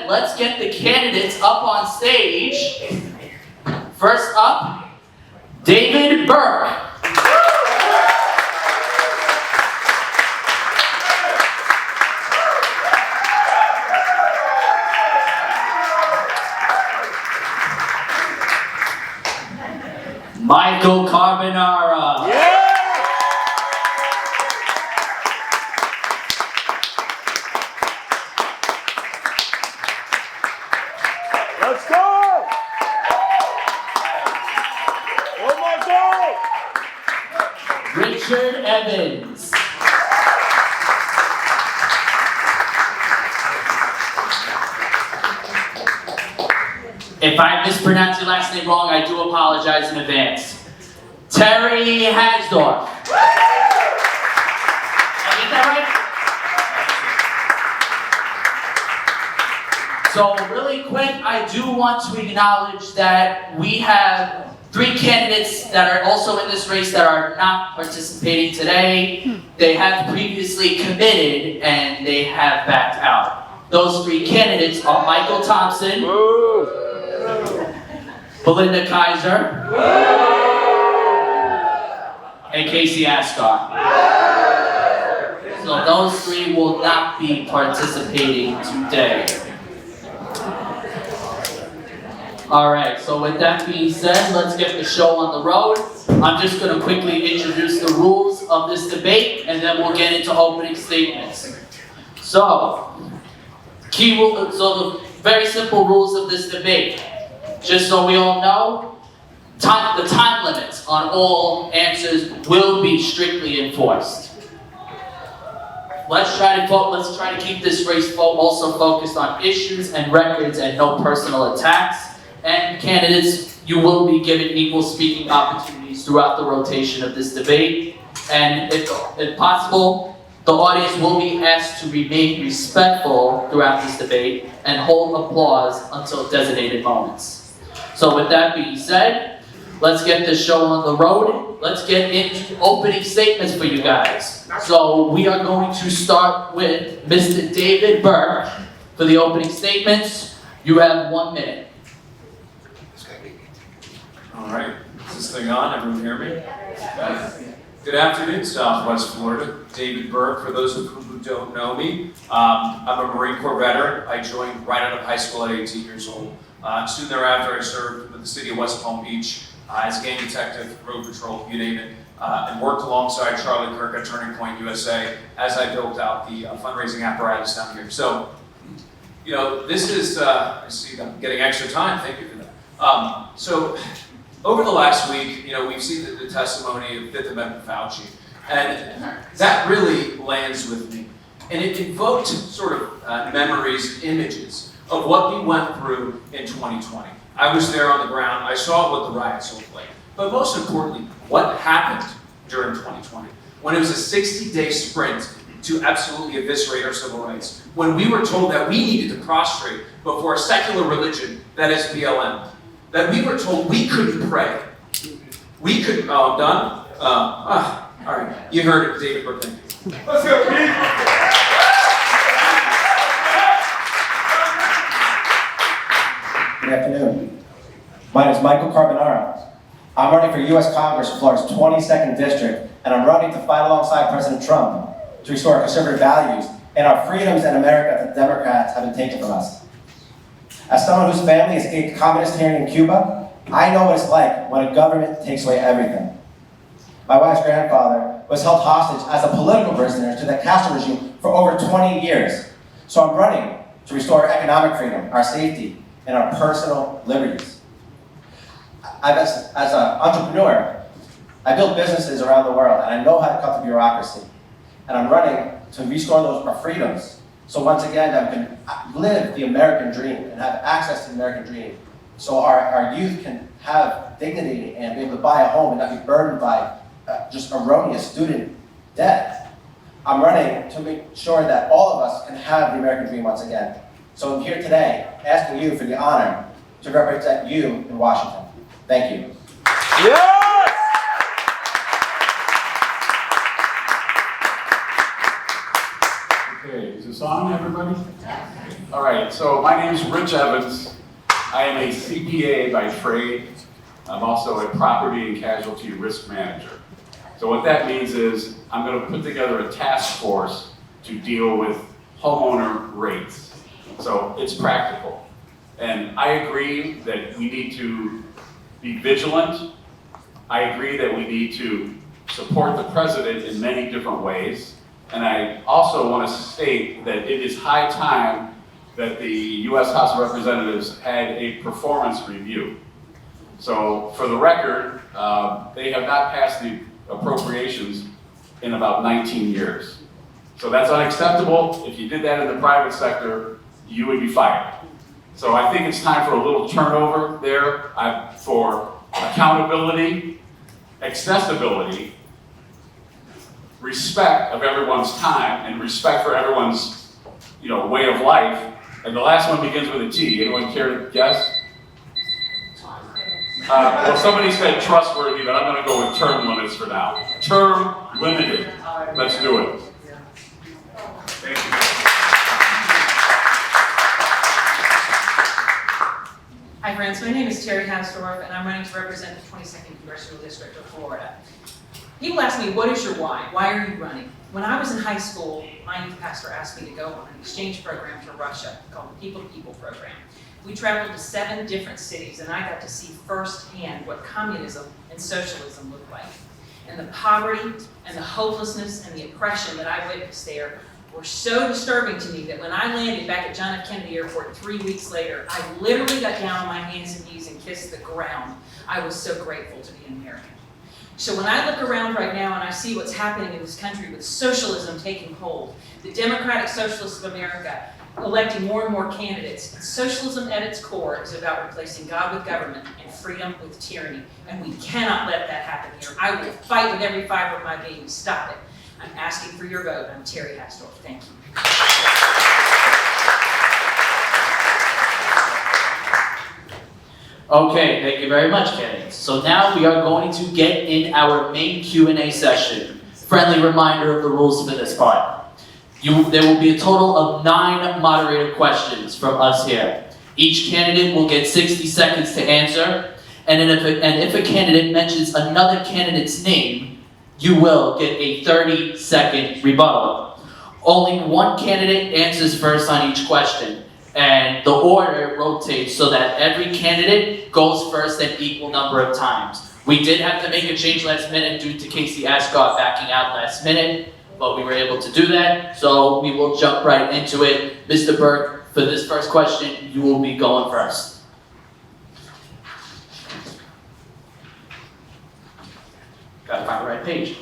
said, let's get the candidates up on stage. First up, David Burke. Michael Carbonara. Yeah! Let's go! One more goal! Richard Evans. If I mispronounce your last name wrong, I do apologize in advance. Terry Hasdorf. Did I get that right? So really quick, I do want to acknowledge that we have 3 candidates that are also in this race that are not participating today. They have previously committed and they have backed out. Those 3 candidates are Michael Thompson, Belinda Kaiser, and Casey Ascar. So those 3 will not be participating today. Alright, so with that being said, let's get the show on the road. I'm just going to quickly introduce the rules of this debate, and then we'll get into opening statements. So, the very simple rules of this debate. Just so we all know, the time limits on all answers will be strictly enforced. Let's try to keep this race also focused on issues and records and no personal attacks. And candidates, you will be given equal speaking opportunities throughout the rotation of this debate. And if possible, the audience will be asked to remain respectful throughout this debate and hold applause until designated moments. So with that being said, let's get this show on the road. Let's get into opening statements for you guys. So we are going to start with Mr. David Burke for the opening statements. You have 1 minute. All right, is this thing on? Everyone hear me? Okay. Good afternoon, Southwest Florida. David Burke, for those of you who don't know me, I'm a Marine Corps veteran. I joined right out of high school at 18 years old. Soon thereafter, I served with the city of West Palm Beach as gang detective, road patrol, you name it, and worked alongside Charlie Kirk at Turning Point USA as I built out the fundraising apparatus down here. So, you know, this is, I see I'm getting extra time, thank you for that. So, over the last week, you know, we've seen the testimony of Fifth Amendment Fauci, and that really lands with me. And it invoked sort of memories, images of what we went through in 2020. I was there on the ground, I saw what the riots looked like. But most importantly, what happened during 2020? When it was a 60-day sprint to absolutely eviscerate our civil rights. When we were told that we needed to prostrate before a secular religion, that is BLM. That we were told we couldn't pray. We could, oh, I'm done? All right, you heard it, David Burke. Let's go, Pete! Good afternoon. My name is Michael Carbonara. I'm running for U.S. Congress for Florida's 22nd District, and I'm running to fight alongside President Trump to restore our conservative values and our freedoms in America that the Democrats have been taken from us. As someone whose family escaped communist tyranny in Cuba, I know what it's like when a government takes away everything. My wife's grandfather was held hostage as a political prisoner to the Castro regime for over 20 years. So I'm running to restore our economic freedom, our safety, and our personal liberties. As an entrepreneur, I build businesses around the world, and I know how to cut the bureaucracy. And I'm running to restore our freedoms. So once again, I can live the American dream and have access to the American dream. So our youth can have dignity and be able to buy a home and not be burdened by just erroneous student debt. I'm running to make sure that all of us can have the American dream once again. So I'm here today asking you for the honor to represent you in Washington. Thank you. Yes! Okay, is this on, everybody? All right, so my name is Rich Evans. I am a CPA by trade. I'm also a property and casualty risk manager. So what that means is I'm going to put together a task force to deal with homeowner rates. So it's practical. And I agree that we need to be vigilant. I agree that we need to support the president in many different ways. And I also want to state that it is high time that the U.S. House of Representatives had a performance review. So for the record, they have not passed the appropriations in about 19 years. So that's unacceptable. If you did that in the private sector, you would be fired. So I think it's time for a little turnover there for accountability, accessibility, respect of everyone's time, and respect for everyone's way of life. And the last one begins with a T. Anyone care to guess? Well, somebody said trustworthy, but I'm going to go with term limits for now. Term limited. Let's do it. Thank you. Hi friends, my name is Terry Hausdorff and I'm running to represent the 22nd Congressional District of Florida. People ask me, what is your why? Why are you running? When I was in high school, my youth pastor asked me to go on an exchange program to Russia called the People to People program. We traveled to 7 different cities and I got to see firsthand what communism and socialism looked like. And the poverty and the hopelessness and the oppression that I witnessed there were so disturbing to me that when I landed back at John F. Kennedy Airport 3 weeks later, I literally got down on my hands and knees and kissed the ground. I was so grateful to be an American. So when I look around right now and I see what's happening in this country with socialism taking hold, the Democratic Socialists of America electing more and more candidates, socialism at its core is about replacing God with government and freedom with tyranny, and we cannot let that happen here. I will fight with every fiber of my being to stop it. I'm asking for your vote. I'm Terry Hausdorff. Thank you. Okay, thank you very much, candidates. So now we are going to get in our main Q&A session. Friendly reminder of the rules for this part. There will be a total of 9 moderated questions from us here. Each candidate will get 60 seconds to answer, and if a candidate mentions another candidate's name, you will get a 30-second rebuttal. Only one candidate answers first on each question, and the order rotates so that every candidate goes first an equal number of times. We did have to make a change last minute due to Casey Ascott backing out last minute, but we were able to do that, so we will jump right into it. Mr. Burke, for this first question, you will be going first. Gotta find the right page.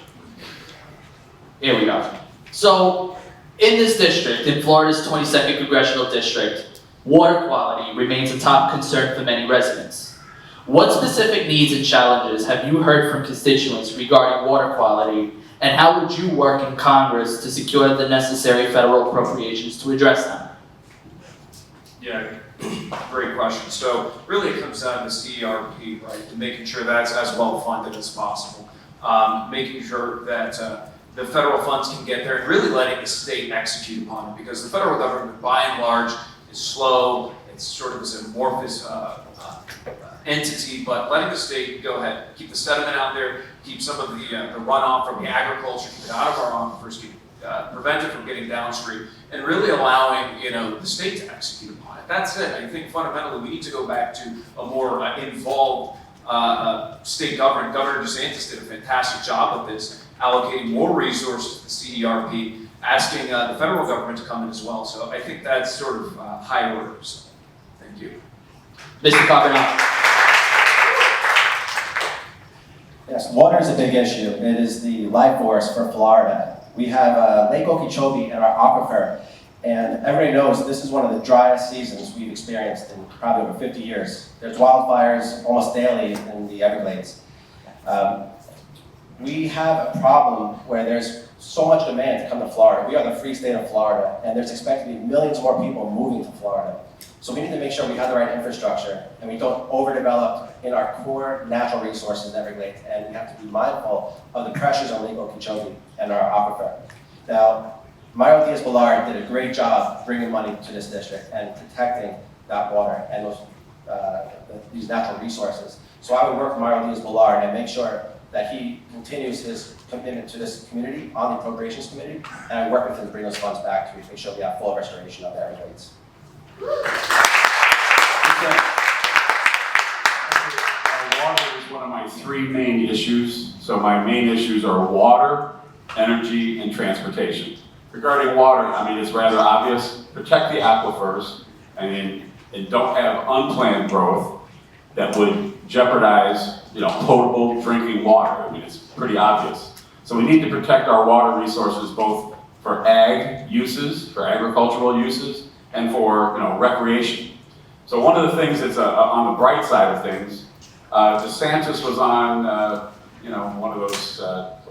Here we go. So, in this district, in Florida's 22nd Congressional District, water quality remains a top concern for many residents. What specific needs and challenges have you heard from constituents regarding water quality, and how would you work in Congress to secure the necessary federal appropriations to address them? Yeah, great question. So really it comes down to CERP, right, and making sure that's as well funded as possible. Making sure that the federal funds can get there and really letting the state execute upon it, because the federal government, by and large, is slow. It's sort of this amorphous entity, but letting the state go ahead, keep the sediment out there, keep some of the runoff from the agriculture, keep it out of our aquifers, prevent it from getting downstream, and really allowing the state to execute upon it. That's it. I think fundamentally we need to go back to a more involved state government. Governor DeSantis did a fantastic job of this, allocating more resources to the CERP, asking the federal government to come in as well. So I think that's sort of high order. So thank you. Mr. Congressional. Yes, water is a big issue. It is the life force for Florida. We have Lake Okeechobee in our aquifer, and everybody knows this is one of the driest seasons we've experienced in probably over 50 years. There's wildfires almost daily in the Everglades. We have a problem where there's so much demand to come to Florida. We are the free state of Florida, and there's expected to be millions more people moving to Florida. So we need to make sure we have the right infrastructure and we don't overdevelop in our core natural resources in Everglades, and we have to be mindful of the pressures on Lake Okeechobee and our aquifer. Now, Mario Diaz-Balart did a great job bringing money to this district and protecting that water and these natural resources. So I would work with Mario Diaz-Balart and make sure that he continues his commitment to this community on the Appropriations Committee, and I work with him to bring those funds back to make sure we have full restoration of the Everglades. Water is one of my three main issues. So my main issues are water, energy, and transportation. Regarding water, I mean, it's rather obvious. Protect the aquifers and don't have unplanned growth that would jeopardize, potable drinking water. I mean, it's pretty obvious. So we need to protect our water resources both for ag uses, for agricultural uses, and for, recreation. So one of the things that's on the bright side of things, DeSantis was on, one of those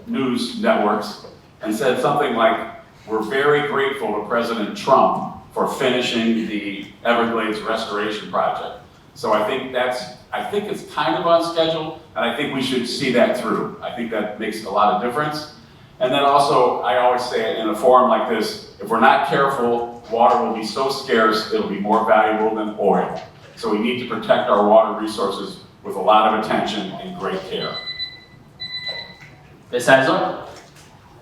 news networks and said something like, "We're very grateful to President Trump for finishing the Everglades restoration project." So I think it's kind of on schedule, and I think we should see that through. I think that makes a lot of difference. And then also, I always say in a forum like this, if we're not careful, water will be so scarce, it'll be more valuable than oil. So we need to protect our water resources with a lot of attention and great care. Ms. Heisler?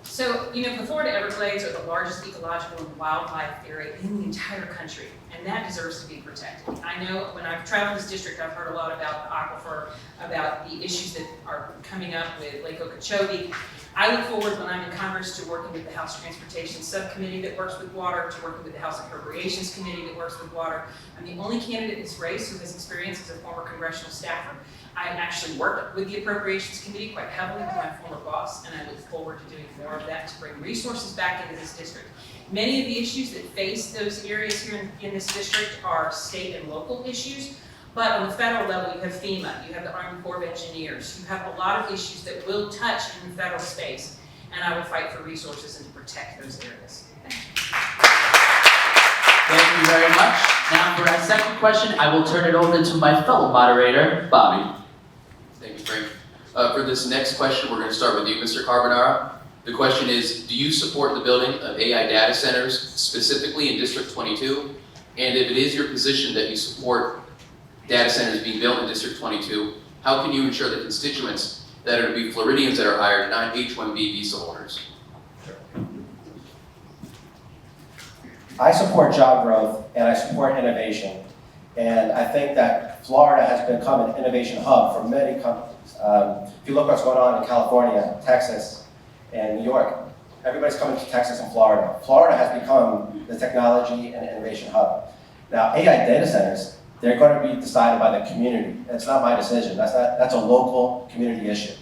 So, the Florida Everglades are the largest ecological and wildlife area in the entire country, and that deserves to be protected. I know when I've traveled this district, I've heard a lot about the aquifer, about the issues that are coming up with Lake Okeechobee. I look forward, when I'm in Congress, to working with the House Transportation Subcommittee that works with water, to working with the House Appropriations Committee that works with water. I'm the only candidate in this race who has experience as a former congressional staffer. I actually worked with the Appropriations Committee quite heavily with my former boss, and I look forward to doing more of that to bring resources back into this district. Many of the issues that face those areas here in this district are state and local issues, but on the federal level, you have FEMA, you have the Army Corps of Engineers, you have a lot of issues that will touch in the federal space, and I will fight for resources and to protect those areas. Thank you. Thank you very much. Now for our second question, I will turn it over to my fellow moderator, Bobby. Thank you, Frank. For this next question, we're going to start with you, Mr. Carbonara. The question is, do you support the building of AI data centers, specifically in District 22? And if it is your position that you support data centers being built in District 22, how can you ensure the constituents that are to be Floridians that are hired, not H-1B visa holders? I support job growth and I support innovation. And I think that Florida has become an innovation hub for many companies. If you look what's going on in California, Texas, and New York, everybody's coming to Texas and Florida. Florida has become the technology and innovation hub. Now, AI data centers, they're going to be decided by the community. It's not my decision. That's a local community issue.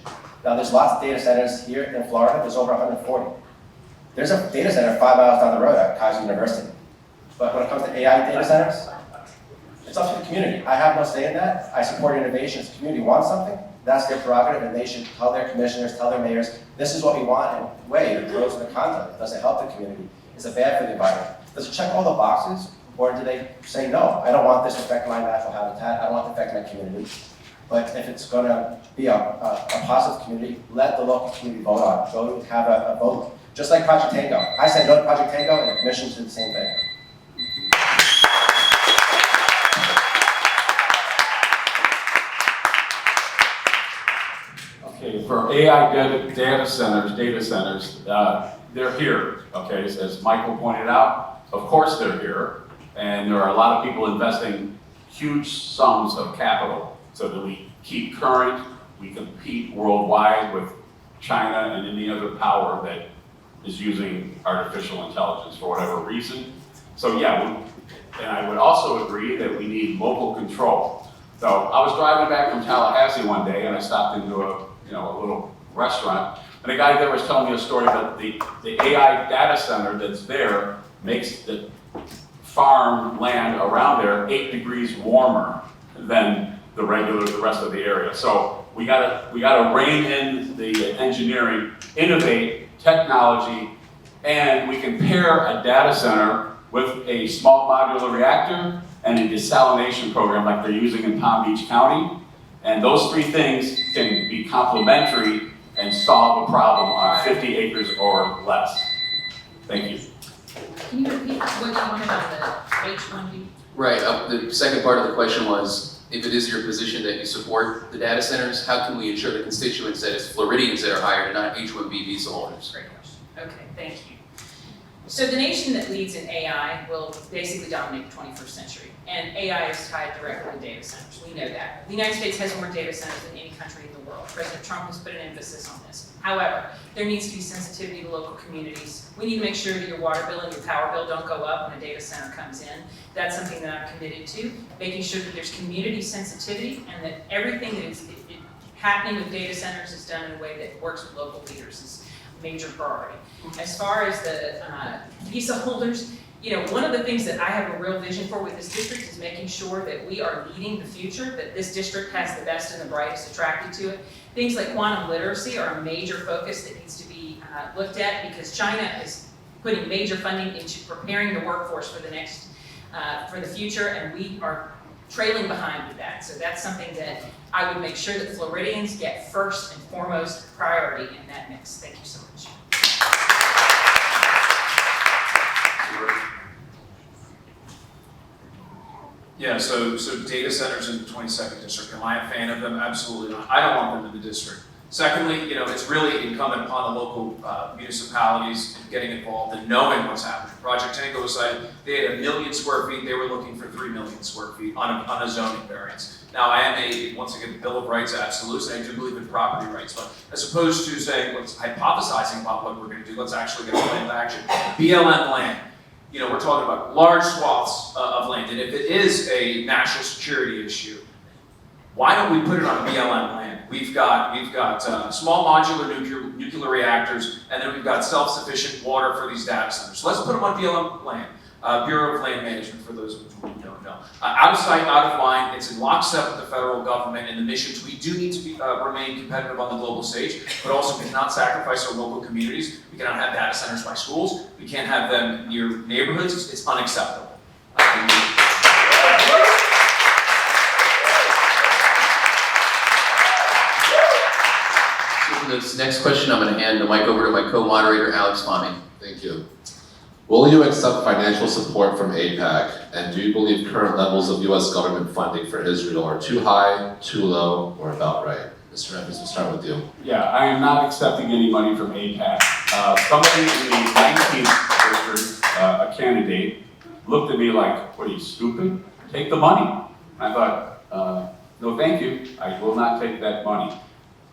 Now, there's lots of data centers here in Florida. There's over 140. There's a data center 5 miles down the road at Kaiser University. But when it comes to AI data centers, it's up to the community. I have no say in that. I support innovation. If the community wants something, that's their prerogative, and they should tell their commissioners, tell their mayors, this is what we want, and wait, it grows in the content. Does it help the community? Is it bad for the environment? Does it check all the boxes? Or do they say, no, I don't want this to affect my natural habitat, I don't want it to affect my community. But if it's going to be a positive community, let the local community vote on it. Go have a vote. Just like Project Tango. I said no to Project Tango, and the commission did the same thing. Okay, for AI data centers, they're here, okay, as Michael pointed out, of course they're here, and there are a lot of people investing huge sums of capital so that we keep current, we compete worldwide with China and any other power that is using artificial intelligence for whatever reason. So yeah, and I would also agree that we need local control. So I was driving back from Tallahassee one day and I stopped into a little restaurant, and the guy there was telling me a story that the AI data center that's there makes the farm land around there 8 degrees warmer than the rest of the area. So we gotta rein in the engineering, innovate technology, and we can pair a data center with a small modular reactor and a desalination program like they're using in Palm Beach County. And those three things can be complementary and solve a problem on 50 acres or less. Thank you. Can you repeat what you wanted on the H-1B? Right, the second part of the question was, if it is your position that you support the data centers, how can we ensure the constituents that it's Floridians that are hired and not H-1B visa holders? Great question. Okay, thank you. So the nation that leads in AI will basically dominate the 21st century, and AI is tied directly to data centers. We know that. The United States has more data centers than any country in the world. President Trump has put an emphasis on this. However, there needs to be sensitivity to local communities. We need to make sure that your water bill and your power bill don't go up when a data center comes in. That's something that I'm committed to, making sure that there's community sensitivity and that everything that is happening with data centers is done in a way that works with local leaders is a major priority. As far as the visa holders, you know, one of the things that I have a real vision for with this district is making sure that we are leading the future, that this district has the best and the brightest attracted to it. Things like quantum literacy are a major focus that needs to be looked at because China is putting major funding into preparing the workforce for the next, for the future, and we are trailing behind with that. So that's something that I would make sure that Floridians get first and foremost priority in that mix. Thank you so much. Yeah, so data centers in the 22nd district, am I a fan of them? Absolutely not. I don't want them in the district. Secondly, you know, it's really incumbent upon the local municipalities in getting involved and knowing what's happening. Project Tango site, they had 1 million square feet, they were looking for 3 million square feet on a zoning variance. Now, I am once again, the Bill of Rights absolutes, and I do believe in property rights, but as opposed to saying, let's hypothesizing about what we're gonna do, let's actually get a plan of action. BLM land. You know, we're talking about large swaths of land, and if it is a national security issue, why don't we put it on BLM land? We've got small modular nuclear reactors, and then we've got self-sufficient water for these data centers. So let's put them on BLM land. Bureau of Land Management, for those of you who don't know. Out of sight, out of mind. It's in lockstep with the federal government and the missions. We do need to remain competitive on the global stage, but also we cannot sacrifice our local communities. We cannot have data centers by schools. We can't have them near neighborhoods. It's unacceptable. So for this next question, I'm going to hand the mic over to my co-moderator, Alex Fahmy. Thank you. Will you accept financial support from AIPAC? And do you believe current levels of U.S. government funding for Israel are too high, too low, or about right? Mr. Evans, we'll start with you. Yeah, I am not accepting any money from AIPAC. Somebody in the 19th district, a candidate, looked at me like, what are you, stupid? Take the money. And I thought, no thank you, I will not take that money.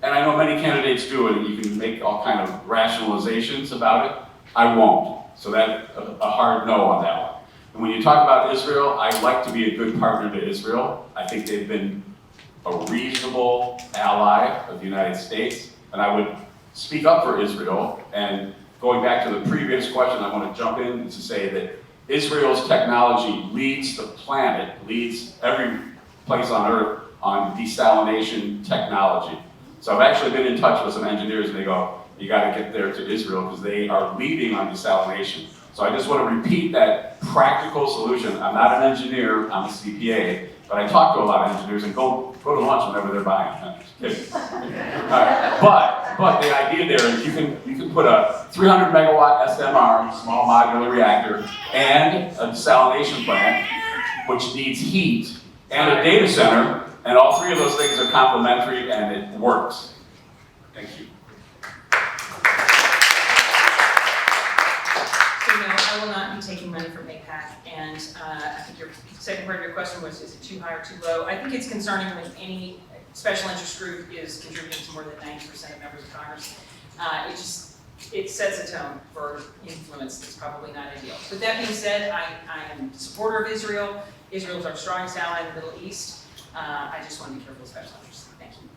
And I know many candidates do it, and you can make all kind of rationalizations about it. I won't. So that's a hard no on that one. And when you talk about Israel, I'd like to be a good partner to Israel. I think they've been a reasonable ally of the United States, and I would speak up for Israel. And going back to the previous question, I want to jump in to say that Israel's technology leads the planet, leads every place on earth on desalination technology. So I've actually been in touch with some engineers, and they go, you got to get there to Israel because they are leading on desalination. So I just want to repeat that practical solution. I'm not an engineer, I'm a CPA, but I talk to a lot of engineers and go to lunch whenever they're buying. I'm just kidding. But the idea there is you can put a 300 megawatt SMR, small modular reactor, and a desalination plant, which needs heat, and a data center, and all three of those things are complementary and it works. Thank you. I will not be taking money from AIPAC, and I think your second part of your question was, is it too high or too low? I think it's concerning when any special interest group is contributing to more than 90% of members of Congress. It sets a tone for influence that's probably not ideal. With that being said, I am a supporter of Israel. Israel is our strongest ally in the Middle East. I just want to be careful with special interests. Thank you.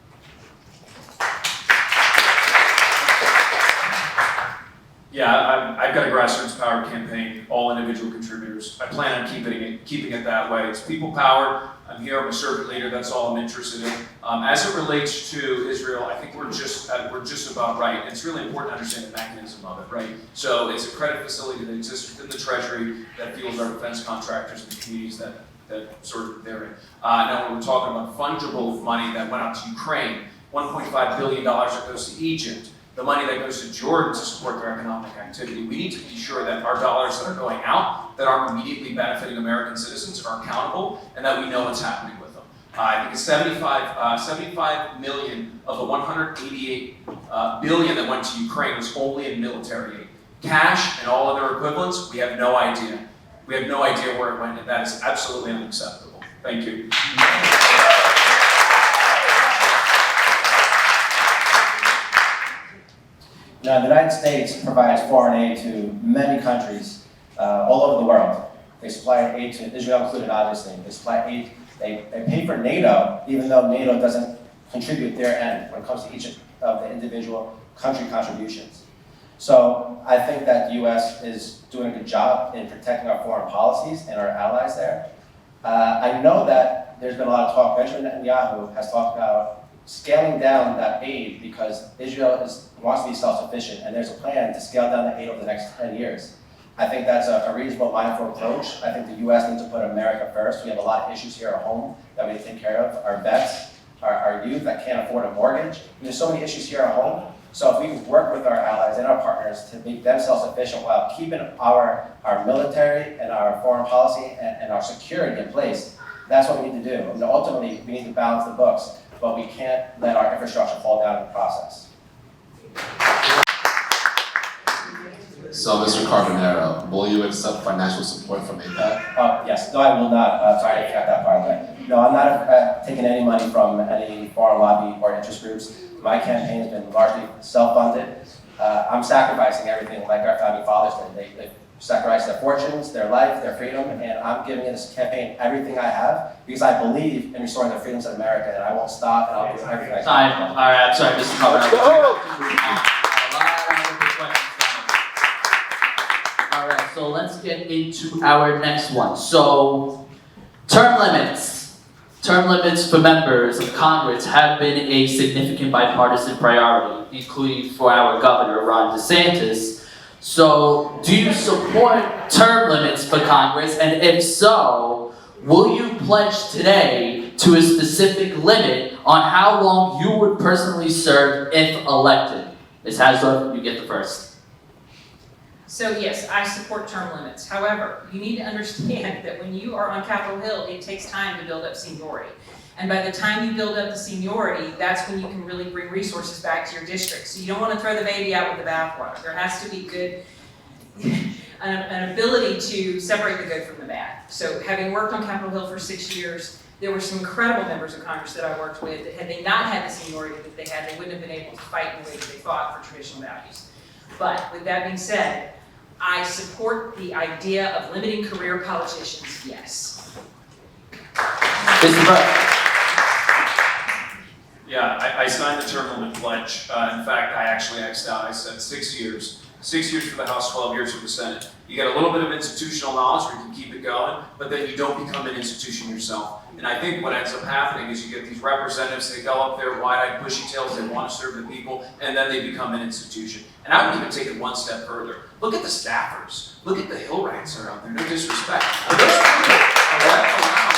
Yeah, I've got a grassroots power campaign, all individual contributors. I plan on keeping it that way. It's people power. I'm here, I'm a servant leader, that's all I'm interested in. As it relates to Israel, I think we're just about right. It's really important to understand the mechanism of it, right? So it's a credit facility that exists within the Treasury that fuels our defense contractors and the communities that sort of they're in. Now when we're talking about fungible money that went out to Ukraine, $1.5 billion that goes to Egypt, the money that goes to Jordan to support their economic activity. We need to be sure that our dollars that are going out that aren't immediately benefiting American citizens are accountable and that we know what's happening with them. I think it's 75 million of the 188 billion that went to Ukraine was only in military aid. Cash and all other equivalents, we have no idea. We have no idea where it went, and that is absolutely unacceptable. Thank you. Now, the United States provides foreign aid to many countries all over the world. They supply aid to Israel included, obviously. They supply aid. They pay for NATO, even though NATO doesn't contribute their end when it comes to each of the individual country contributions. So I think that the U.S. is doing a good job in protecting our foreign policies and our allies there. I know that there's been a lot of talk. Benjamin Netanyahu has talked about scaling down that aid because Israel wants to be self-sufficient, and there's a plan to scale down the aid over the next 10 years. I think that's a reasonable, mindful approach. I think the U.S. needs to put America first. We have a lot of issues here at home that we need to take care of. Our vets, our youth that can't afford a mortgage. And there's so many issues here at home. So if we work with our allies and our partners to make them self-sufficient while keeping our military and our foreign policy and our security in place, that's what we need to do. And ultimately, we need to balance the books, but we can't let our infrastructure fall down in the process. So, Mr. Carbonaro, will you accept financial support from APAC? Yes. No, I will not. Sorry, I forgot that part. But no, I'm not taking any money from any foreign lobby or interest groups. My campaign has been largely self-funded. I'm sacrificing everything like our founding fathers did. They sacrificed their fortunes, their life, their freedom, and I'm giving in this campaign everything I have because I believe in restoring the freedoms of America, and I won't stop, and I'll do everything I can. Time. All right, I'm sorry, Mr. Carbonaro. All right, so let's get into our next one. So, term limits. Term limits for members of Congress have been a significant bipartisan priority, including for our Governor, Ron DeSantis. So, do you support term limits for Congress? And if so, will you pledge today to a specific limit on how long you would personally serve if elected? Ms. Hasler, you get the first. So yes, I support term limits. However, you need to understand that when you are on Capitol Hill, it takes time to build up seniority. And by the time you build up the seniority, that's when you can really bring resources back to your district. So you don't want to throw the baby out with the bathwater. There has to be good, an ability to separate the good from the bad. So having worked on Capitol Hill for 6 years, there were some incredible members of Congress that I worked with that had they not had the seniority that they had, they wouldn't have been able to fight in the way that they fought for traditional values. But with that being said, I support the idea of limiting career politicians, yes. Mr. Burke. Yeah, I signed the term limit pledge. In fact, I actually X'd out. I said 6 years. 6 years for the House, 12 years for the Senate. You get a little bit of institutional knowledge where you can keep it going, but then you don't become an institution yourself. And I think what ends up happening is you get these representatives, they go up there wide-eyed, bushy-tails, they want to serve the people, and then they become an institution. And I would even take it one step further. Look at the staffers. Look at the Hill Rats that are out there. No disrespect. But those people are left around.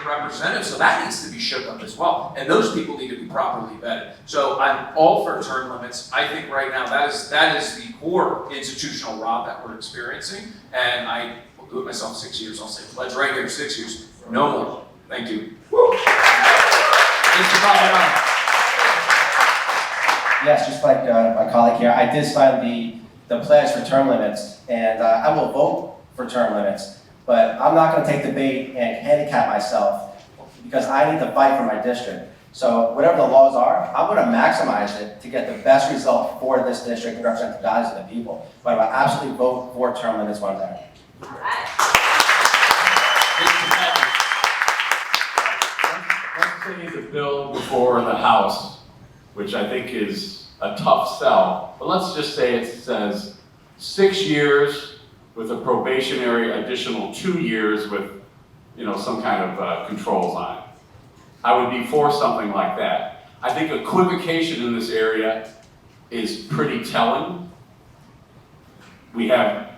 Representatives, so that needs to be shook up as well. And those people need to be properly vetted. So I'm all for term limits. I think right now that is the core institutional rot that we're experiencing. And I will do it myself 6 years. I'll say pledge right here, 6 years. No more. Thank you. Yes, just like my colleague here, I did sign the pledge for term limits, and I will vote for term limits. But I'm not going to take the bait and handicap myself because I need to fight for my district. So whatever the laws are, I'm going to maximize it to get the best result for this district and represent the values of the people. But I will absolutely vote for term limits one day. All right. Let's say the bill before the House, which I think is a tough sell, but let's just say it says 6 years with a probationary additional 2 years with, some kind of controls on it. I would be for something like that. I think equivocation in this area is pretty telling. We have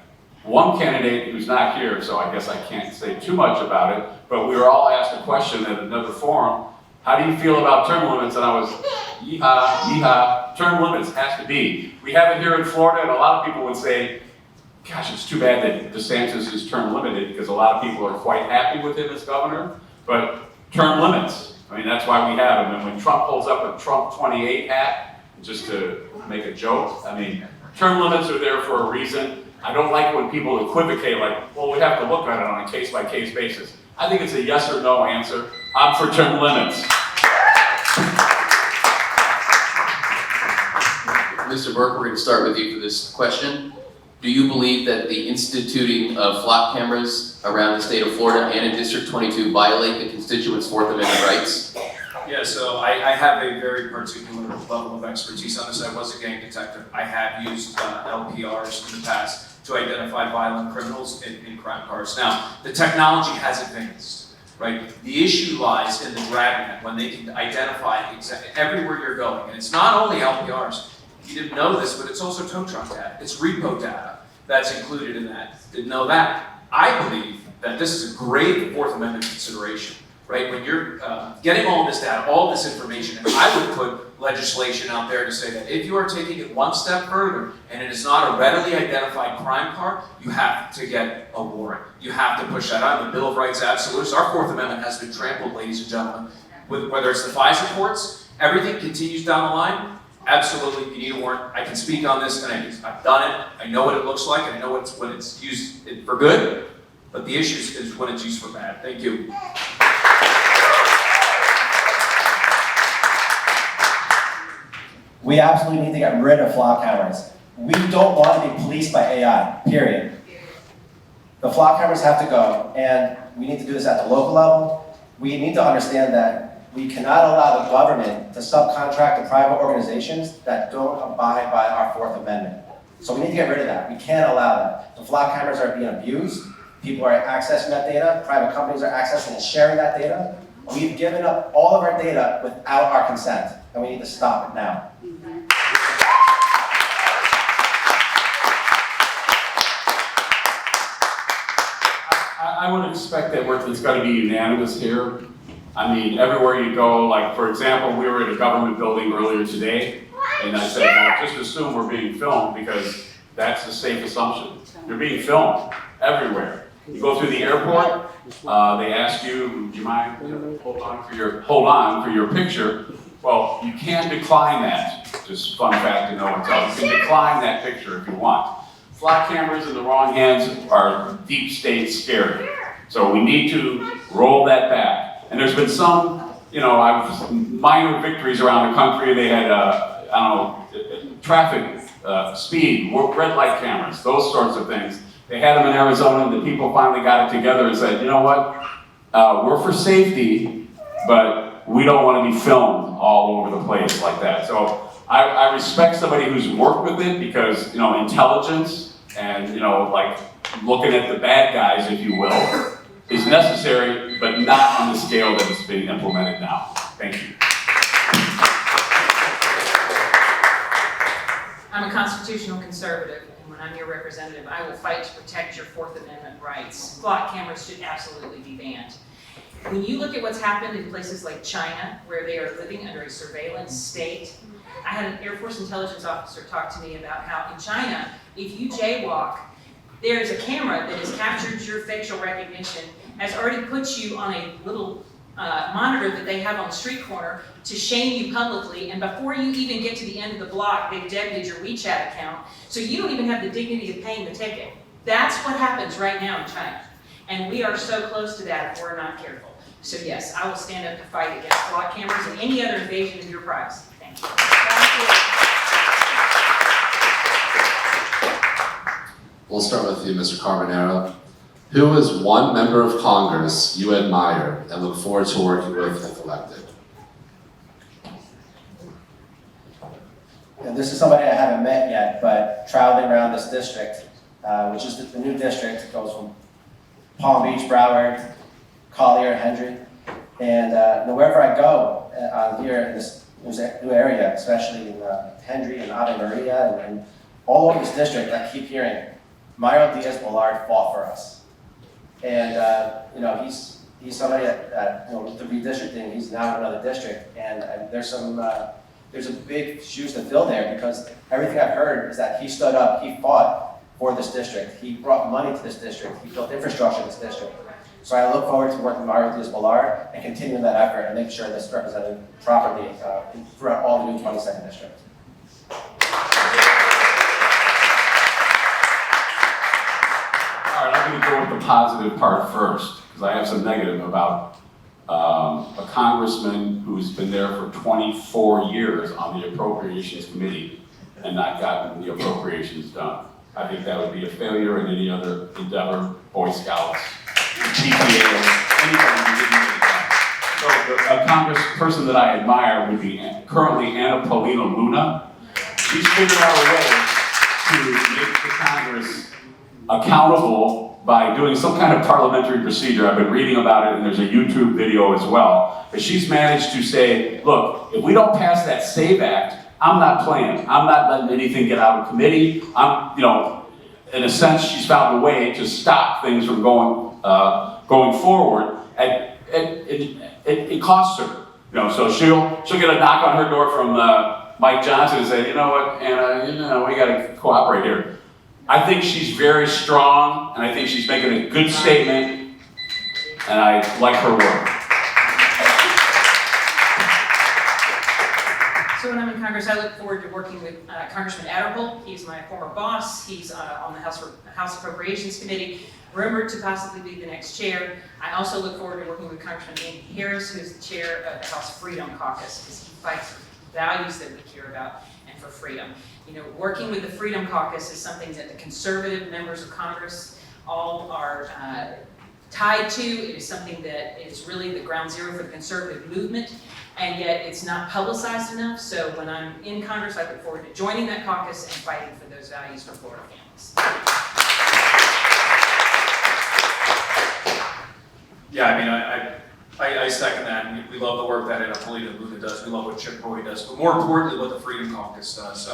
one candidate who's not here, so I guess I can't say too much about it, but we were all asked a question at another forum, how do you feel about term limits? And I was, yeehaw, yeehaw, term limits has to be. We have it here in Florida, and a lot of people would say, gosh, it's too bad that DeSantis is term limited, because a lot of people are quite happy with him as governor, but term limits, I mean, that's why we have him. And when Trump pulls up a Trump 28 hat, just to make a joke, I mean, term limits are there for a reason. I don't like when people equivocate, like, well, we have to look at it on a case-by-case basis. I think it's a yes or no answer. I'm for term limits. Mr. Burke, we're going to start with you for this question. Do you believe that the instituting of flock cameras around the state of Florida and in District 22 violate the constituents' Fourth Amendment rights? Yeah, so I have a very particular level of expertise on this. I was a gang detective. I have used LPRs in the past to identify violent criminals in crime cars. Now, the technology has advanced, right? The issue lies in the dragnet, when they can identify everywhere you're going. And it's not only LPRs. You didn't know this, but it's also tow truck data. It's repo data that's included in that. Didn't know that. I believe that this is a great Fourth Amendment consideration, right? When you're getting all this data, all this information, and I would put legislation out there to say that if you are taking it one step further and it is not a readily identified crime car, you have to get a warrant. You have to push that out. The Bill of Rights absolutes. Our Fourth Amendment has been trampled, ladies and gentlemen. Whether it's the FISA courts, everything continues down the line. Absolutely, you need a warrant. I can speak on this, and I've done it. I know what it looks like, and I know when it's used for good. But the issue is when it's used for bad. Thank you. We absolutely need to get rid of flock cameras. We don't want to be policed by AI, period. The flock cameras have to go, and we need to do this at the local level. We need to understand that we cannot allow the government to subcontract to private organizations that don't abide by our Fourth Amendment. So we need to get rid of that. We can't allow that. The flock cameras are being abused. People are accessing that data. Private companies are accessing and sharing that data. We've given up all of our data without our consent, and we need to stop it now. I would expect that it's got to be unanimous here. I mean, everywhere you go, like, for example, we were at a government building earlier today, and I said, well, just assume we're being filmed, because that's the safe assumption. You're being filmed everywhere. You go through the airport, they ask you, do you mind, hold on for your picture. Well, you can decline that. Just fun fact to know what's up. You can decline that picture if you want. Flock cameras in the wrong hands are deep state scary. So we need to roll that back. And there's been some, minor victories around the country. They had, traffic speed, red light cameras, those sorts of things. They had them in Arizona, and the people finally got it together and said, you know what, we're for safety, but we don't want to be filmed all over the place like that. So I respect somebody who's worked with it, because, intelligence and, looking at the bad guys, if you will, is necessary, but not on the scale that it's being implemented now. Thank you. I'm a constitutional conservative, and when I'm your representative, I will fight to protect your Fourth Amendment rights. Flock cameras should absolutely be banned. When you look at what's happened in places like China, where they are living under a surveillance state, I had an Air Force intelligence officer talk to me about how in China, if you jaywalk, there's a camera that has captured your facial recognition, has already put you on a little monitor that they have on the street corner to shame you publicly, and before you even get to the end of the block, they've debited your WeChat account, so you don't even have the dignity of paying the ticket. That's what happens right now in China. And we are so close to that if we're not careful. So yes, I will stand up to fight against flock cameras and any other invasion of your privacy. Thank you. We'll start with you, Mr. Carbonaro. Who is one member of Congress you admire and look forward to working with if elected? And this is somebody I haven't met yet, but traveling around this district, which is the new district, it goes from Palm Beach, Broward, Collier, Hendry, and wherever I go here in this new area, especially in Hendry and Ave Maria and all over this district, I keep hearing Mario Diaz-Balart fought for us. And he's somebody that with the redistricting, he's now in another district, and there's a big shoes to fill there, because everything I've heard is that he stood up, he fought for this district, he brought money to this district, he built infrastructure in this district. So I look forward to working with Mario Diaz-Balart and continuing that effort and making sure this is represented properly throughout all the new 22nd district. All right, I'm going to go with the positive part first, because I have some negative about a congressman who's been there for 24 years on the Appropriations Committee and not gotten the appropriations done. I think that would be a failure in any other endeavor, Boy Scouts, PTA, anybody who didn't get it done. So a congressperson that I admire would be currently Anna Paulina Luna. She's figured out a way to make the Congress accountable by doing some kind of parliamentary procedure. I've been reading about it, and there's a YouTube video as well. But she's managed to say, look, if we don't pass that SAVE Act, I'm not playing. I'm not letting anything get out of committee. In a sense, she's found a way to stop things from going forward. And it costs her, So she'll get a knock on her door from Mike Johnson and say, you know what, Anna, we got to cooperate here. I think she's very strong, and I think she's making a good statement, and I like her work. So when I'm in Congress, I look forward to working with Congressman Adderholt. He's my former boss. He's on the House Appropriations Committee, rumored to possibly be the next chair. I also look forward to working with Congressman Andy Harris, who is the chair of the House Freedom Caucus, because he fights for values that we care about and for freedom. Working with the Freedom Caucus is something that the conservative members of Congress all are tied to. It is something that is really the ground zero for the conservative movement, and yet it's not publicized enough. So when I'm in Congress, I look forward to joining that caucus and fighting for those values for Florida families. Yeah, I second that. We love the work that Anna Paulina Luna does. We love what Chip Roy does, but more importantly, what the Freedom Caucus does.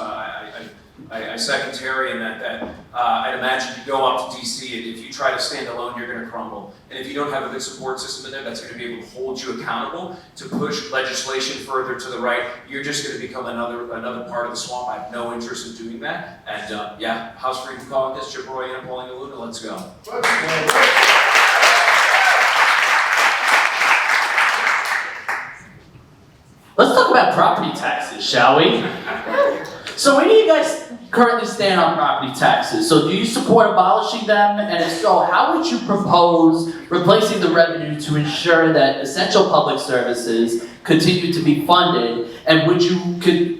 I second Terry in that I'd imagine you go up to DC, and if you try to stand alone, you're going to crumble. And if you don't have a good support system in there that's going to be able to hold you accountable to push legislation further to the right, you're just going to become another part of the swamp. I have no interest in doing that. And yeah, House Freedom Caucus, Chip Roy, Anna Paulina Luna, let's go. Let's talk about property taxes, shall we? So where do you guys currently stand on property taxes? So do you support abolishing them? And if so, how would you propose replacing the revenue to ensure that essential public services continue to be funded? And would you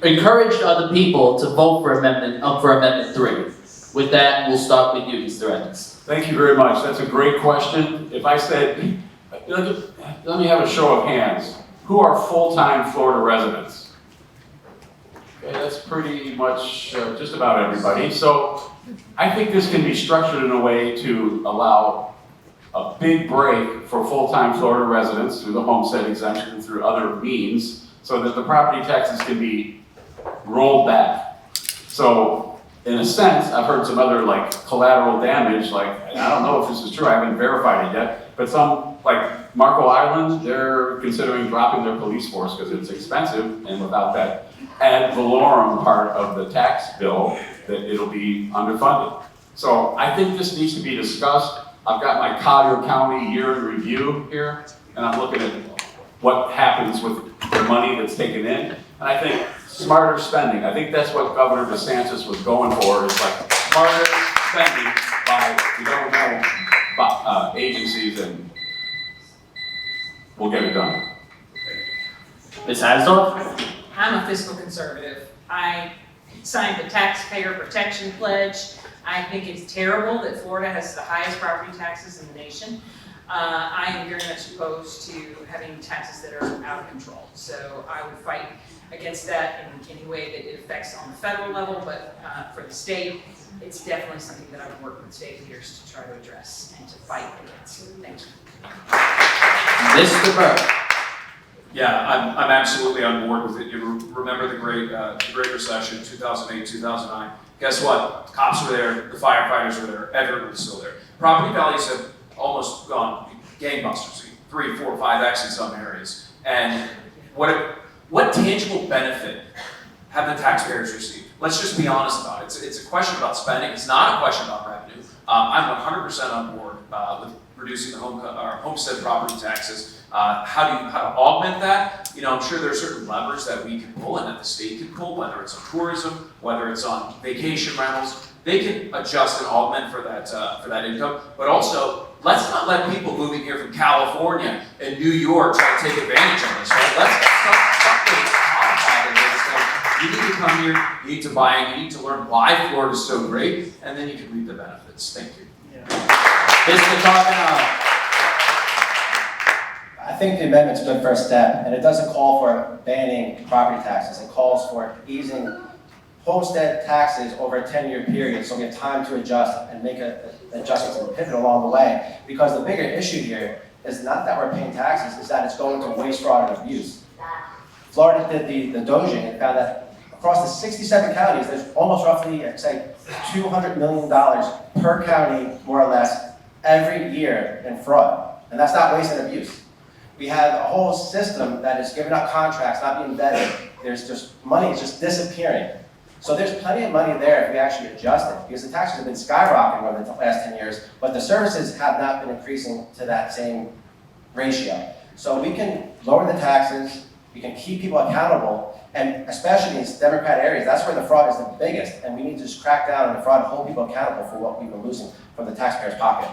encourage other people to vote for Amendment 3? With that, we'll start with you, Mr. Evans. Thank you very much. That's a great question. If I said, let me have a show of hands. Who are full-time Florida residents? Okay, that's pretty much just about everybody. So I think this can be structured in a way to allow a big break for full-time Florida residents through the homestead exemption and through other means, so that the property taxes can be rolled back. So in a sense, I've heard some other collateral damage, and I don't know if this is true, I haven't verified it yet, but some, like Marco Island, they're considering dropping their police force because it's expensive, and without that ad valorem part of the tax bill, that it'll be underfunded. So I think this needs to be discussed. I've got my Collier County year in review here, and I'm looking at what happens with the money that's taken in. And I think smarter spending, I think that's what Governor DeSantis was going for, is smarter spending by the governmental agencies, and we'll get it done. Ms. Hasdorf? I'm a fiscal conservative. I signed the Taxpayer Protection Pledge. I think it's terrible that Florida has the highest property taxes in the nation. I am very much opposed to having taxes that are out of control. So I would fight against that in any way that it affects on the federal level, but for the state, it's definitely something that I would work with state leaders to try to address and to fight against. Thank you. Mr. Burke. Yeah, I'm absolutely on board with it. You remember the Great Recession, 2008, 2009. Guess what? The cops were there, the firefighters were there, everyone was still there. Property values have almost gone gangbusters. 3, 4, 5x in some areas. And what tangible benefit have the taxpayers received? Let's just be honest about it. It's a question about spending. It's not a question about revenue. I'm 100% on board with reducing the homestead property taxes. How to augment that? You know, I'm sure there are certain levers that we can pull and that the state can pull, whether it's on tourism, whether it's on vacation rentals. They can adjust and augment for that income. But also, let's not let people moving here from California and New York try to take advantage of this. Right? Let's stop getting codified in this thing. You need to come here, you need to buy it, you need to learn why Florida is so great, and then you can reap the benefits. Thank you. Mr. Carbonaro. I think the amendment's a good first step, and it doesn't call for banning property taxes. It calls for easing homestead taxes over a 10-year period, so we have time to adjust and make adjustments and pivot along the way. Because the bigger issue here is not that we're paying taxes, is that it's going to waste, fraud, and abuse. Florida did the doging and found that across the 67 counties, there's almost roughly, I'd say, $200 million per county, more or less, every year in fraud. And that's not waste and abuse. We have a whole system that is giving out contracts, not being vetted. There's just money is just disappearing. So there's plenty of money there if we actually adjust it, because the taxes have been skyrocketing over the last 10 years, but the services have not been increasing to that same ratio. So we can lower the taxes, we can keep people accountable, and especially in these Democrat areas, that's where the fraud is the biggest, and we need to just crack down on the fraud and hold people accountable for what we've been losing from the taxpayer's pocket.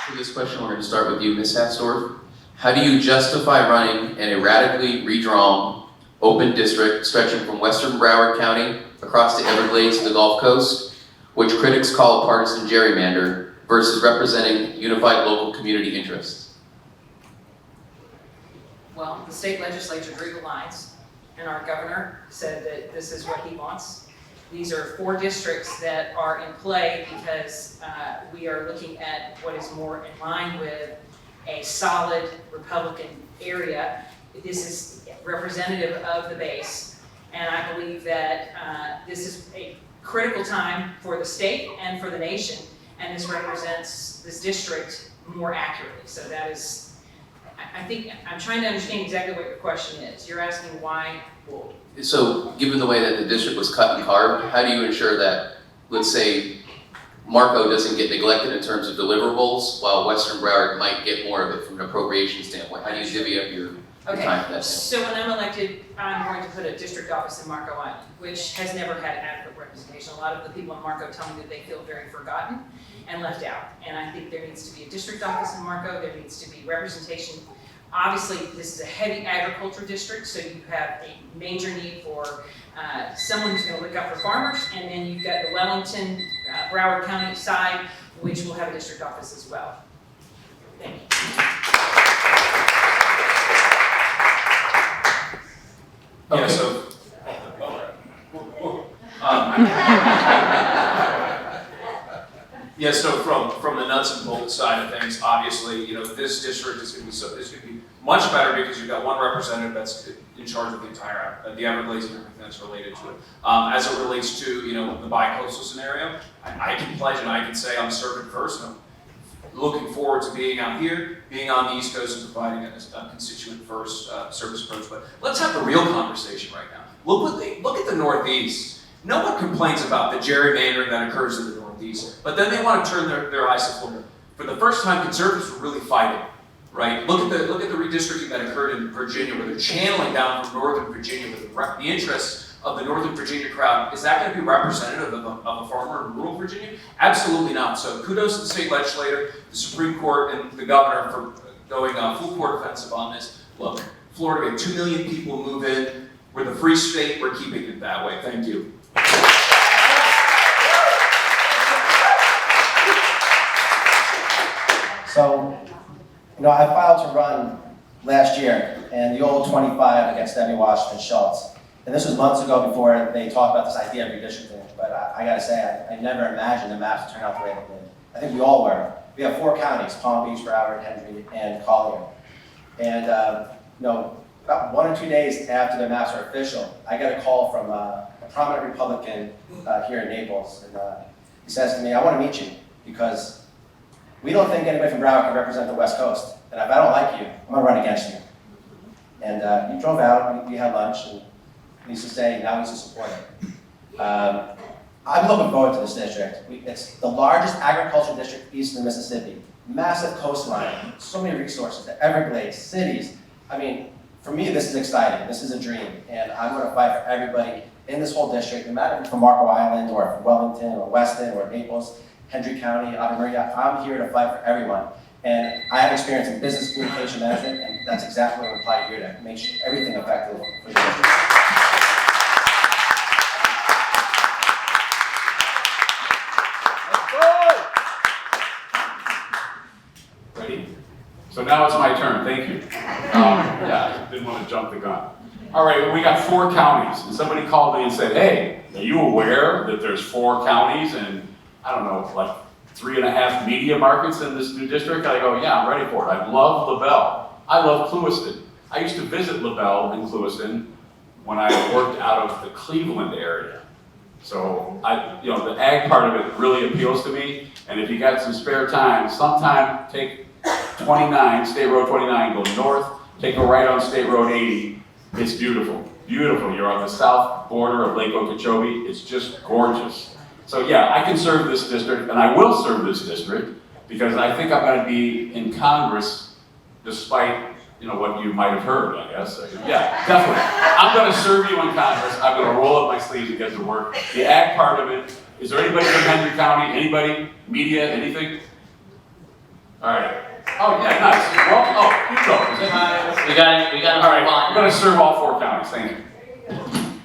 For this question, we're going to start with you, Ms. Hatsdorf. How do you justify running an erratically redrawn open district stretching from western Broward County across the Everglades to the Gulf Coast, which critics call a partisan gerrymander, versus representing unified local community interests? Well, the state legislature drew the lines, and our governor said that this is what he wants. These are 4 districts that are in play because we are looking at what is more in line with a solid Republican area. This is representative of the base, and I believe that this is a critical time for the state and for the nation, and this represents this district more accurately. So that is, I think, I'm trying to understand exactly what your question is. You're asking why? Well, so, given the way that the district was cut and carved, how do you ensure that, let's say, Marco doesn't get neglected in terms of deliverables, while Western Broward might get more of it from an appropriation standpoint? How do you divvy up your time for that? So when I'm elected, I'm going to put a district office in Marco Island, which has never had adequate representation. A lot of the people in Marco tell me that they feel very forgotten and left out. And I think there needs to be a district office in Marco. There needs to be representation. Obviously, this is a heavy agriculture district, so you have a major need for someone who's going to look out for farmers, and then you've got the Wellington, Broward County side, which will have a district office as well. Thank you. Yeah, so, yeah, so from the nuts and bolts side of things, obviously, you know, this district is going to be much better because you've got one representative that's in charge of the entire the Everglades and everything that's related to it. As it relates to, you know, the bi-coastal scenario, I can pledge and I can say I'm serving first. And I'm looking forward to being out here, being on the East Coast, and providing a constituent first service approach. But let's have the real conversation right now. Look at the Northeast. No one complains about the gerrymandering that occurs in the Northeast, but then they want to turn their eyes to Florida. For the first time, conservatives were really fighting, right? Look at the redistricting that occurred in Virginia, where they're channeling down from Northern Virginia with the interests of the Northern Virginia crowd. Is that going to be representative of a farmer in rural Virginia? Absolutely not. So kudos to the state legislator, the Supreme Court, and the governor for going full court offensive on this. Look, Florida, we have 2 million people move in. We're the free state. We're keeping it that way. Thank you. So, you know, I filed to run last year, and the old 25 against Debbie Washington Schultz. And this was months ago before they talked about this idea of redistricting. But I gotta say, I never imagined the maps would turn out the way they did. I think we all were. We have 4 counties: Palm Beach, Broward, Hendry, and Collier. And you know, about 1 or 2 days after the maps are official, I get a call from a prominent Republican here in Naples. And he says to me, I want to meet you because we don't think anybody from Broward can represent the West Coast. And if I don't like you, I'm going to run against you. And he drove out, we had lunch, and he used to say, now he's a supporter. I'm looking forward to this district. It's the largest agricultural district east of the Mississippi. Massive coastline, so many resources, the Everglades, cities. I mean, for me, this is exciting. This is a dream. And I'm going to fight for everybody in this whole district, no matter if you're from Marco Island or from Wellington or Weston or Naples, Hendry County, Ave Maria. I'm here to fight for everyone. And I have experience in business communication management, and that's exactly what I apply here to make sure everything effective for the district. Ready? So now it's my turn, thank you. Yeah, didn't want to jump the gun. All right, well, we got 4 counties, and somebody called me and said, hey, are you aware that there's 4 counties and, I don't know, like 3.5 media markets in this new district? I go, yeah, I'm ready for it. I love LaBelle. I love Clewiston. I used to visit LaBelle and Clewiston when I worked out of the Cleveland area. So, the ag part of it really appeals to me, and if you got some spare time, sometime take 29, State Road 29, go north, take a right on State Road 80. It's beautiful, beautiful. You're on the south border of Lake Okeechobee. It's just gorgeous. So yeah, I can serve this district, and I will serve this district, because I think I'm going to be in Congress, despite what you might have heard, I guess. Yeah, definitely. I'm going to serve you in Congress. I'm going to roll up my sleeves and get to work. The ag part of it, is there anybody from Hendry County? Anybody? Media? Anything? All right. Oh, yeah, nice. Well, you go. We got it. All right, I'm going to serve all 4 counties. Thank you.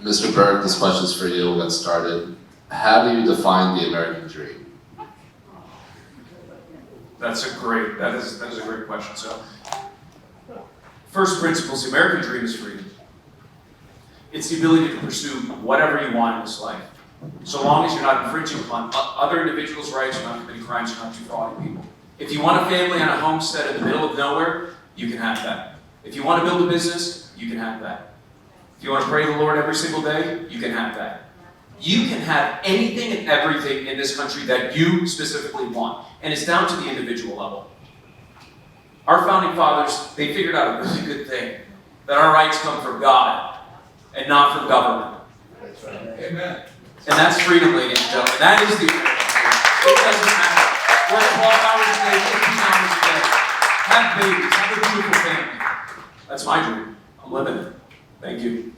Mr. Berg, this question's for you. We'll get started. How do you define the American dream? That is a great question. So, first principles, the American dream is freedom. It's the ability to pursue whatever you want in this life. So long as you're not infringing upon other individuals' rights, you're not committing crimes, you're not defrauding people. If you want a family on a homestead in the middle of nowhere, you can have that. If you want to build a business, you can have that. If you want to pray to the Lord every single day, you can have that. You can have anything and everything in this country that you specifically want. And it's down to the individual level. Our founding fathers, they figured out a really good thing. That our rights come from God and not from government. That's right. Amen. And that's freedom, ladies and gentlemen. That is the It doesn't matter. Work 12 hours a day, 15 hours a day. Have babies, have a beautiful family. That's my dream. I'm living it. Thank you.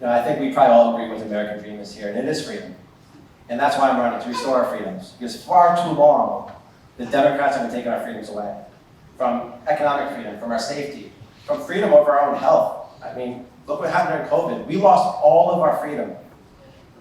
I think we probably all agree what the American dream is here, and it is freedom. And that's why I'm running, to restore our freedoms. Because far too long, the Democrats have been taking our freedoms away. From economic freedom, from our safety, from freedom over our own health. I mean, look what happened during COVID. We lost all of our freedom.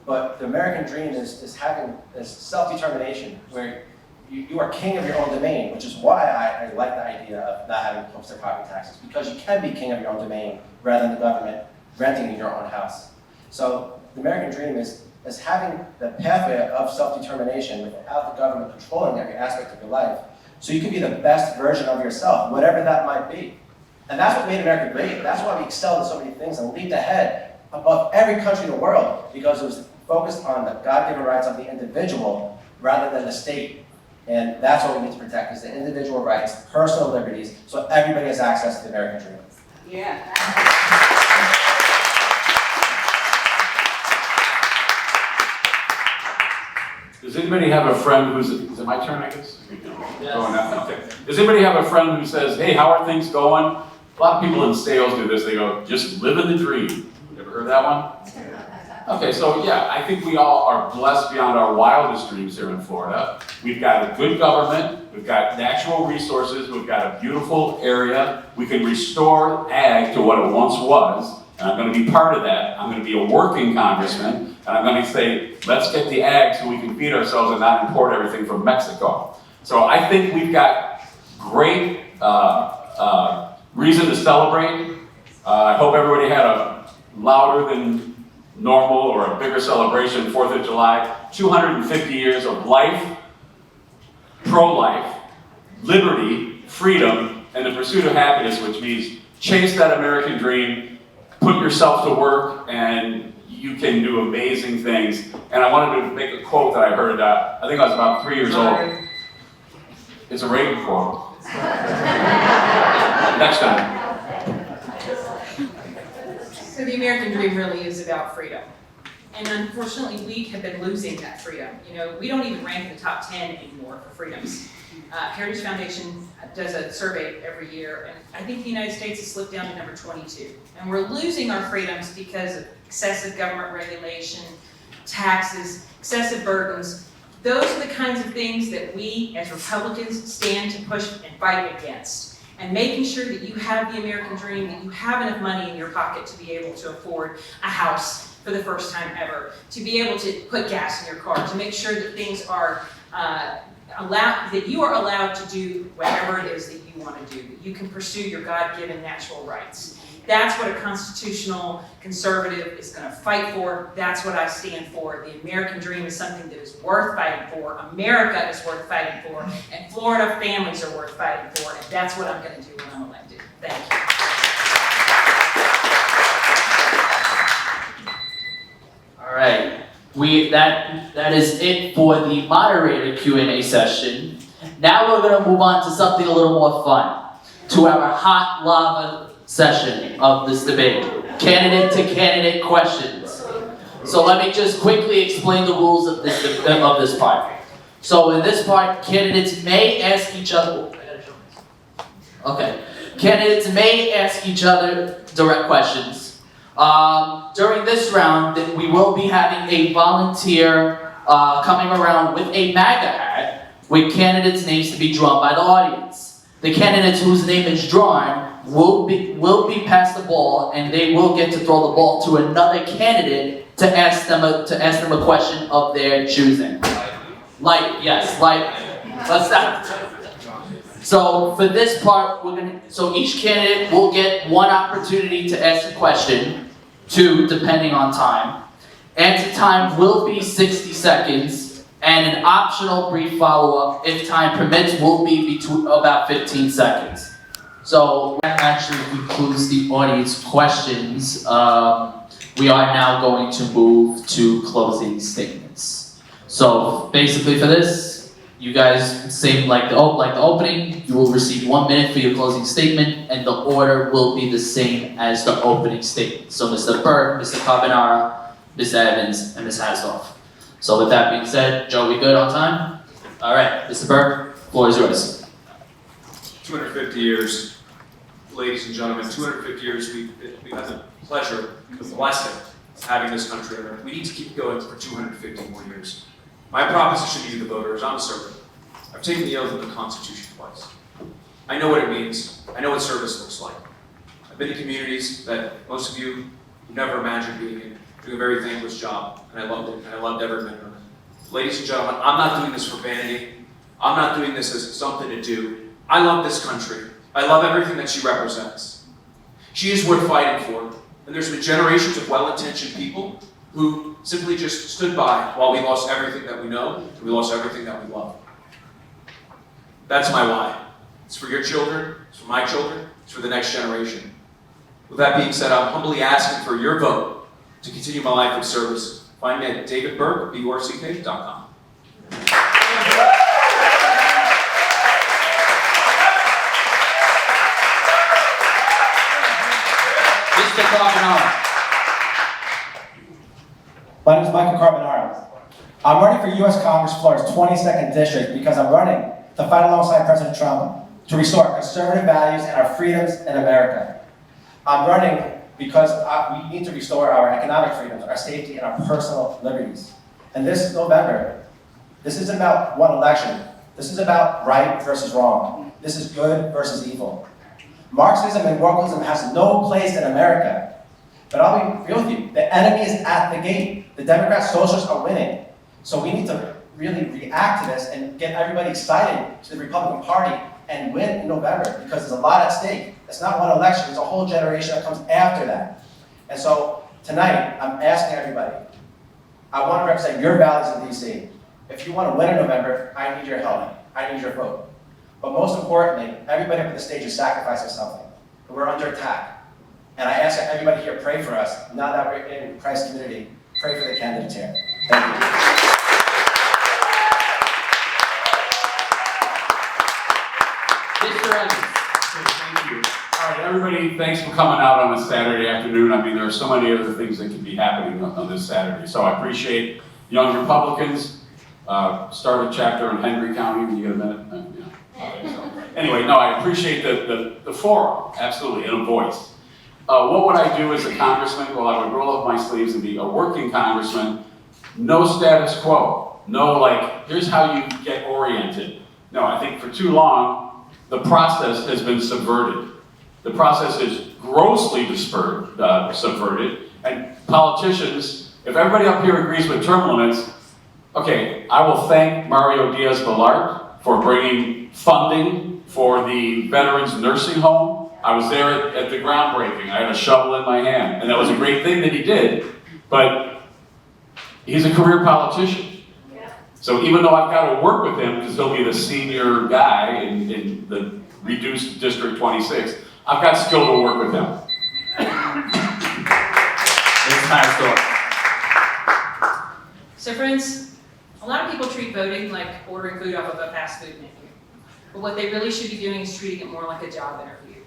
But the American dream is having this self-determination where you are king of your own domain, which is why I like the idea of not having homestead property taxes, because you can be king of your own domain rather than the government renting in your own house. So the American dream is having the pathway of self-determination without the government controlling every aspect of your life, so you can be the best version of yourself, whatever that might be. And that's what made America great. That's why we excelled in so many things and leaped ahead above every country in the world, because it was focused on the God-given rights of the individual rather than the state. And that's what we need to protect, is the individual rights, personal liberties, so everybody has access to the American dream. Yeah. Does anybody have a friend who's, is it my turn, I guess? Yes. Going now? Okay. Does anybody have a friend who says, hey, how are things going? A lot of people in sales do this. They go, just living the dream. You ever heard that one? Okay, so yeah, I think we all are blessed beyond our wildest dreams here in Florida. We've got a good government. We've got natural resources. We've got a beautiful area. We can restore ag to what it once was. And I'm going to be part of that. I'm going to be a working congressman. And I'm going to say, let's get the ag so we can feed ourselves and not import everything from Mexico. So I think we've got great reason to celebrate. I hope everybody had a louder than normal or a bigger celebration 4th of July. 250 years of life, pro-life, liberty, freedom, and the pursuit of happiness, which means chase that American dream, put yourself to work, and you can do amazing things. And I wanted to make a quote that I heard, I think I was about 3 years old. It's a Reagan quote. Next time. So the American dream really is about freedom. And unfortunately, we have been losing that freedom. You know, we don't even rank in the top 10 anymore for freedoms. Heritage Foundation does a survey every year, and I think the United States has slipped down to number 22. And we're losing our freedoms because of excessive government regulation, taxes, excessive burdens. Those are the kinds of things that we, as Republicans, stand to push and fight against. And making sure that you have the American dream, that you have enough money in your pocket to be able to afford a house for the first time ever, to be able to put gas in your car, to make sure that things are that you are allowed to do whatever it is that you want to do, that you can pursue your God-given natural rights. That's what a constitutional conservative is going to fight for. That's what I stand for. The American dream is something that is worth fighting for. America is worth fighting for. And Florida families are worth fighting for. And that's what I'm going to do when I'm elected. Thank you. All right. That is it for the moderator Q&A session. Now we're going to move on to something a little more fun, to our hot lava session of this debate, candidate to candidate questions. So let me just quickly explain the rules of this part. So in this part, candidates may ask each other. Okay, candidates may ask each other direct questions. During this round, we will be having a volunteer coming around with a MAGA hat with candidates' names to be drawn by the audience. The candidates whose name is drawn will be passed the ball, and they will get to throw the ball to another candidate to ask them a question of their choosing. Let's stop. So for this part, so each candidate will get one opportunity to ask a question, 2 depending on time. Answer time will be 60 seconds, and an optional brief follow-up, if time permits, will be between about 15 seconds. So that actually concludes the audience questions. We are now going to move to closing statements. So basically for this, you guys, same like the opening, you will receive 1 minute for your closing statement, and the order will be the same as the opening statement. So Mr. Burke, Mr. Carbonara, Ms. Evans, and Ms. Hasselhoff. So with that being said, Joe, we good on time? All right, Mr. Burke, floor is yours. 250 years, ladies and gentlemen, 250 years, we've had the pleasure, the blessing of having this country. We need to keep going for 250 more years. My proposition to you, the voters, I'm a servant. I've taken the oath of the Constitution twice. I know what it means. I know what service looks like. I've been in communities that most of you would never imagine being in, doing a very thankless job, and I loved it, and I loved every minute of it. Ladies and gentlemen, I'm not doing this for vanity. I'm not doing this as something to do. I love this country. I love everything that she represents. She is worth fighting for, and there's been generations of well-intentioned people who simply just stood by while we lost everything that we know, and we lost everything that we love. That's my why. It's for your children, it's for my children, it's for the next generation. With that being said, I'm humbly asking for your vote to continue my life of service. Find me at davidburke.com. Mr. Carbonara. My name is Michael Carbonara. I'm running for U.S. Congress Florida's 22nd district because I'm running to fight alongside President Trump to restore conservative values and our freedoms in America. I'm running because we need to restore our economic freedoms, our safety, and our personal liberties. And this November, this isn't about one election. This is about right versus wrong. This is good versus evil. Marxism and wokeism has no place in America. But I'll be real with you, the enemy is at the gate. The Democrats, socialists are winning. So we need to really react to this and get everybody excited to the Republican Party and win in November, because there's a lot at stake. It's not one election, there's a whole generation that comes after that. And so tonight, I'm asking everybody, I want to represent your values in DC. If you want to win in November, I need your help. I need your vote. But most importantly, everybody up on the stage is sacrificing something. We're under attack. And I ask that everybody here pray for us, now that we're in Christ's community, pray for the candidates here. Thank you. Mr. Evans. Thank you. All right, everybody, thanks for coming out on a Saturday afternoon. I mean, there are so many other things that could be happening on this Saturday. So I appreciate young Republicans. Start a chapter in Henry County when you get a minute. Yeah. So, anyway, no, I appreciate the forum, absolutely, and a voice. What would I do as a congressman? Well, I would roll up my sleeves and be a working congressman. No status quo. No, like, here's how you get oriented. No, I think for too long, the process has been subverted. The process is grossly subverted, and politicians, if everybody up here agrees with term limits, okay, I will thank Mario Diaz-Balart for bringing funding for the Veterans Nursing Home. I was there at the groundbreaking. I had a shovel in my hand, and that was a great thing that he did, but he's a career politician. So even though I've got to work with him, because he'll be the senior guy in the reduced District 26, I've got skill to work with him. So friends, a lot of people treat voting like ordering food off of a fast food menu. But what they really should be doing is treating it more like a job interview.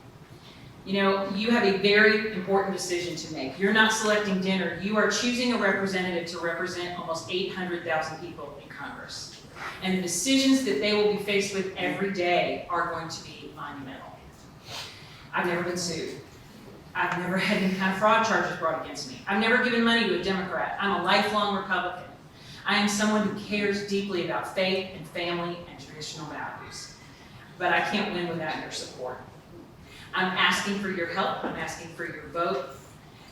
You know, you have a very important decision to make. You're not selecting dinner. You are choosing a representative to represent almost 800,000 people in Congress. And the decisions that they will be faced with every day are going to be monumental. I've never been sued. I've never had any kind of fraud charges brought against me. I've never given money to a Democrat. I'm a lifelong Republican. I am someone who cares deeply about faith and family and traditional values. But I can't win without your support. I'm asking for your help. I'm asking for your vote.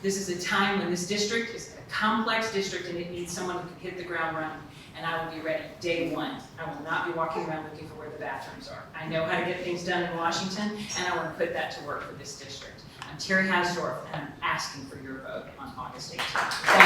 This is a time when this district is a complex district and it needs someone who can hit the ground running. And I will be ready day one. I will not be walking around looking for where the bathrooms are. I know how to get things done in Washington, and I want to put that to work for this district. I'm Terry Hasdorf, and I'm asking for your vote on August 18th.